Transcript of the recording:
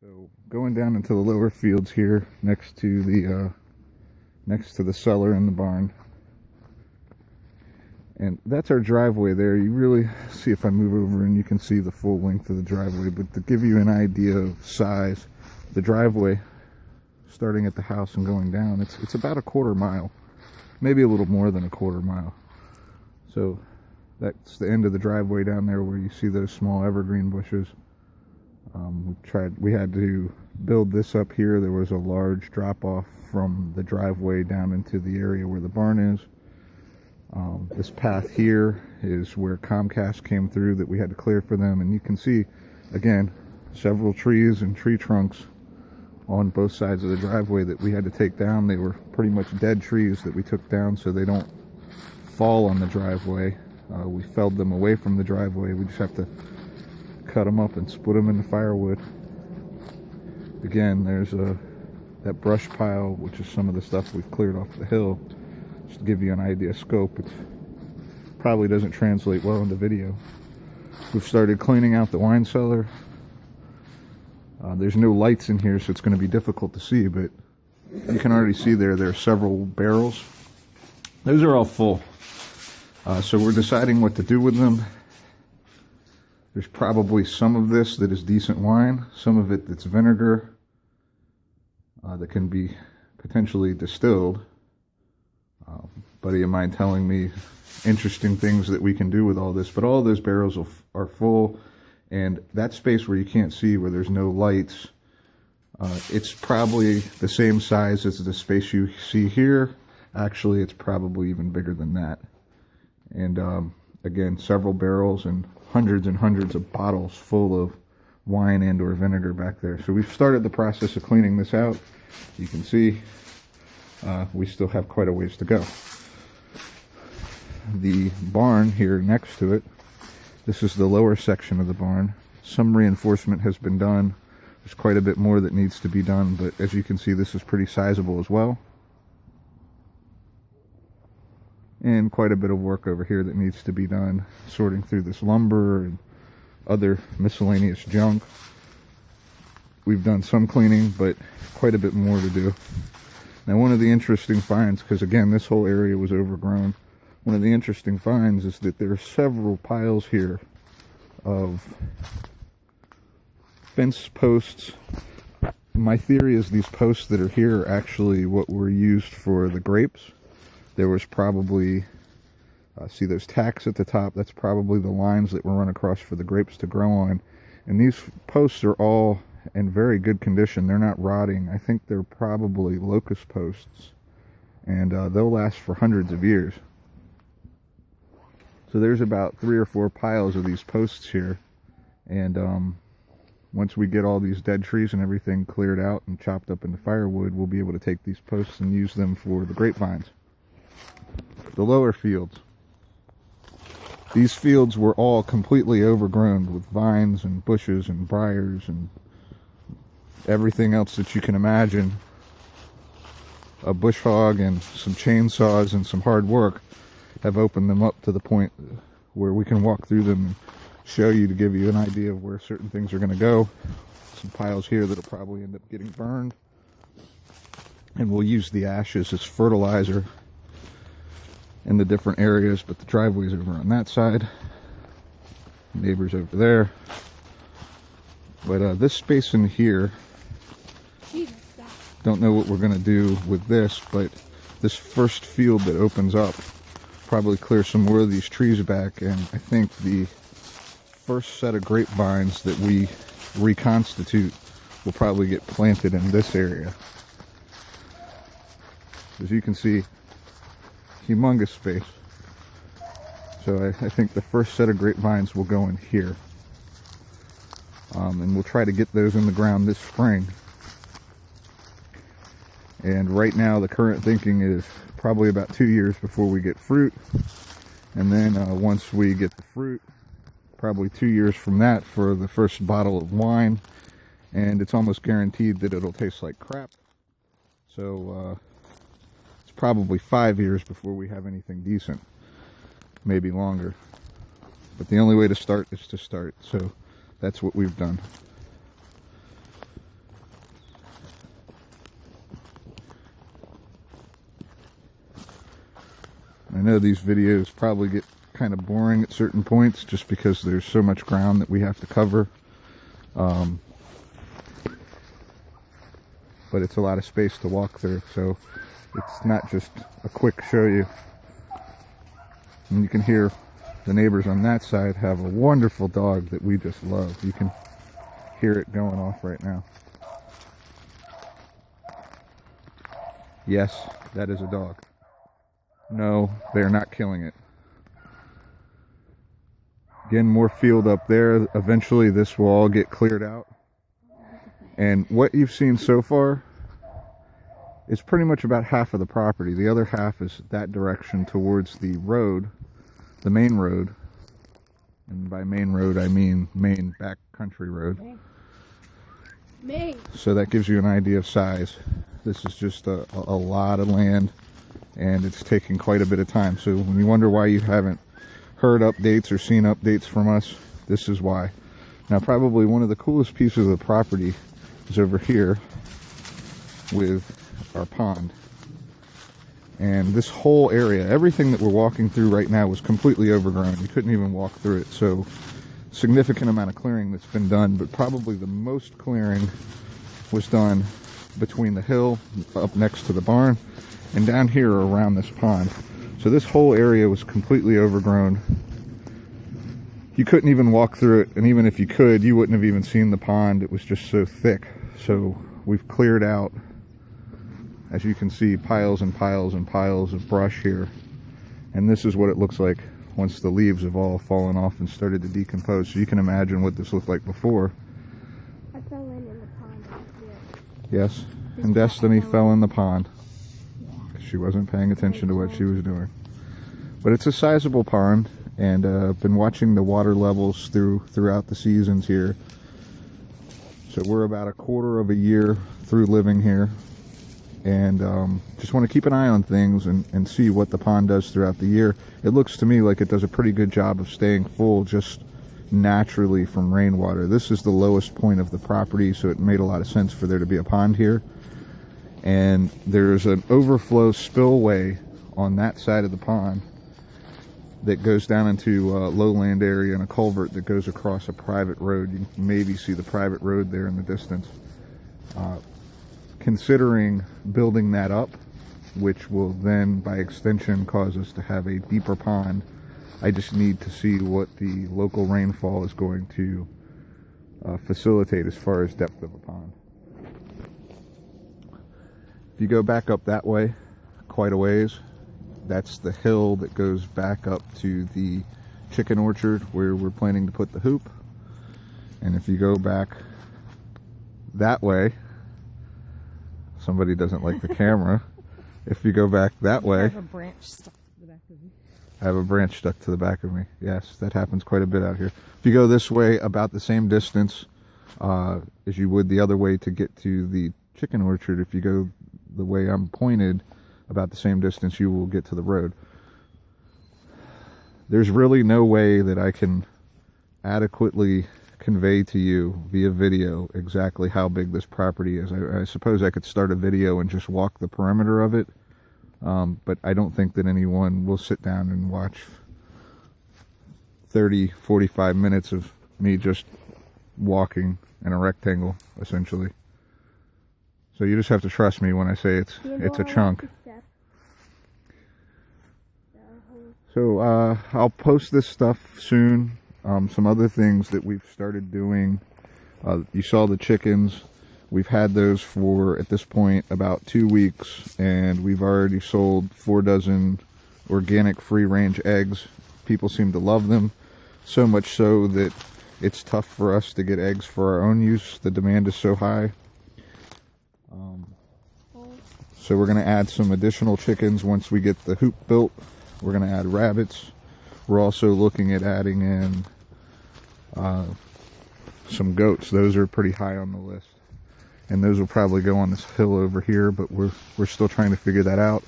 So going down into the lower fields here, next to the cellar and the barn, and that's our driveway there. You really see, if I move over, and you can see the full length of the driveway. But to give you an idea of size, the driveway, starting at the house and going down, it's about a quarter mile, maybe a little more than a quarter mile. So that's the end of the driveway down there where you see those small evergreen bushes. We had to build this up here. There was a large drop off from the driveway down into the area where the barn is. This path here is where Comcast came through that we had to clear for them, and you can see again several trees and tree trunks on both sides of the driveway that we had to take down. They were pretty much dead trees that we took down so they don't fall on the driveway. We felled them away from the driveway. We just have to cut them up and split them into firewood. Again, there's that brush pile, which is some of the stuff we've cleared off the hill. Just to give you an idea of scope, it probably doesn't translate well into video. We've started cleaning out the wine cellar. There's no lights in here, so it's going to be difficult to see, but you can already see there are several barrels. Those are all full. So we're deciding what to do with them. There's probably some of this that is decent wine, some of it that's vinegar that can be potentially distilled. Buddy of mine telling me interesting things that we can do with all this, but all of those barrels are full, and that space where you can't see, where there's no lights, it's probably the same size as the space you see here. Actually, it's probably even bigger than that. And again, several barrels and hundreds of bottles full of wine and or vinegar back there. So we've started the process of cleaning this out. You can see we still have quite a ways to go. The barn here next to it, this is the lower section of the barn. Some reinforcement has been done. There's quite a bit more that needs to be done, but as you can see, this is pretty sizable as well. And quite a bit of work over here that needs to be done, sorting through this lumber and other miscellaneous junk. We've done some cleaning, but quite a bit more to do. Now, one of the interesting finds, because again, this whole area was overgrown, one of the interesting finds is that there are several piles here of fence posts. My theory is these posts that are here are actually what were used for the grapes. There was probably, see those tacks at the top, that's probably the lines that were run across for the grapes to grow on. And these posts are all in very good condition. They're not rotting. I think they're probably locust posts, and they'll last for hundreds of years. So there's about 3 or 4 piles of these posts here, and once we get all these dead trees and everything cleared out and chopped up into firewood, we'll be able to take these posts and use them for the grapevines. The lower fields. These fields were all completely overgrown with vines and bushes and briars and everything else that you can imagine. A bush hog and some chainsaws and some hard work have opened them up to the point where we can walk through them and show you, to give you an idea of where certain things are going to go. Some piles here that'll probably end up getting burned, and we'll use the ashes as fertilizer in the different areas. But the driveway's over on that side, neighbors over there. But this space in here, don't know what we're going to do with this, but this first field that opens up, probably clear some more of these trees back, and I think the first set of grapevines that we reconstitute will probably get planted in this area. As you can see, humongous space. So I think the first set of grapevines will go in here, and we'll try to get those in the ground this spring. And right now the current thinking is probably about 2 years before we get fruit, and then once we get the fruit, probably 2 years from that for the first bottle of wine, and it's almost guaranteed that it'll taste like crap. So it's probably 5 years before we have anything decent, maybe longer. But the only way to start is to start, so that's what we've done. I know these videos probably get kind of boring at certain points just because there's so much ground that we have to cover. But it's a lot of space to walk through, so it's not just a quick show you. And you can hear the neighbors on that side have a wonderful dog that we just love. You can hear it going off right now. Yes, that is a dog. No, they're not killing it. Again, more field up there. Eventually this will all get cleared out. And what you've seen so far is pretty much about half of the property. The other half is that direction towards the road, the main road. And by main road, I mean main backcountry road. Main. So that gives you an idea of size. This is just a lot of land, and it's taking quite a bit of time. So when you wonder why you haven't heard updates or seen updates from us, this is why. Now, probably one of the coolest pieces of the property is over here with our pond. And this whole area, everything that we're walking through right now was completely overgrown. You couldn't even walk through it. So significant amount of clearing that's been done, but probably the most clearing was done between the hill up next to the barn and down here around this pond. So this whole area was completely overgrown. You couldn't even walk through it, and even if you could, you wouldn't have even seen the pond. It was just so thick. So we've cleared out, as you can see, piles and piles and piles of brush here. And this is what it looks like once the leaves have all fallen off and started to decompose. So you can imagine what this looked like before. I fell in the pond right here. Yes, and Destiny fell in the pond. She wasn't paying attention to what she was doing. But it's a sizable pond. And I've been watching the water levels throughout the seasons here. So we're about a quarter of a year through living here. And just want to keep an eye on things and see what the pond does throughout the year. It looks to me like it does a pretty good job of staying full just naturally from rainwater. This is the lowest point of the property, so it made a lot of sense for there to be a pond here. And there's an overflow spillway on that side of the pond that goes down into a lowland area and a culvert that goes across a private road. You can maybe see the private road there in the distance. Considering building that up, which will then by extension cause us to have a deeper pond, I just need to see what the local rainfall is going to facilitate as far as depth of a pond. If you go back up that way quite a ways, that's the hill that goes back up to the chicken orchard where we're planning to put the hoop. And if you go back that way, somebody doesn't like the camera. If you go back that way, I have a branch stuck to the back of me. I have a branch stuck to the back of me. Yes, that happens quite a bit out here. If you go this way about the same distance as you would the other way to get to the chicken orchard, if you go the way I'm pointed, about the same distance, you will get to the road. There's really no way that I can adequately convey to you via video exactly how big this property is. I suppose I could start a video and just walk the perimeter of it, but I don't think that anyone will sit down and watch 30-45 minutes of me just walking in a rectangle, essentially. So you just have to trust me when I say it's a chunk. So I'll post this stuff soon. Some other things that we've started doing. You saw the chickens. We've had those for, at this point, about 2 weeks, and we've already sold 4 dozen organic free-range eggs. People seem to love them, so much so that it's tough for us to get eggs for our own use. The demand is so high. So we're going to add some additional chickens once we get the hoop built. We're going to add rabbits. We're also looking at adding in some goats. Those are pretty high on the list. And those will probably go on this hill over here, but we're still trying to figure that out.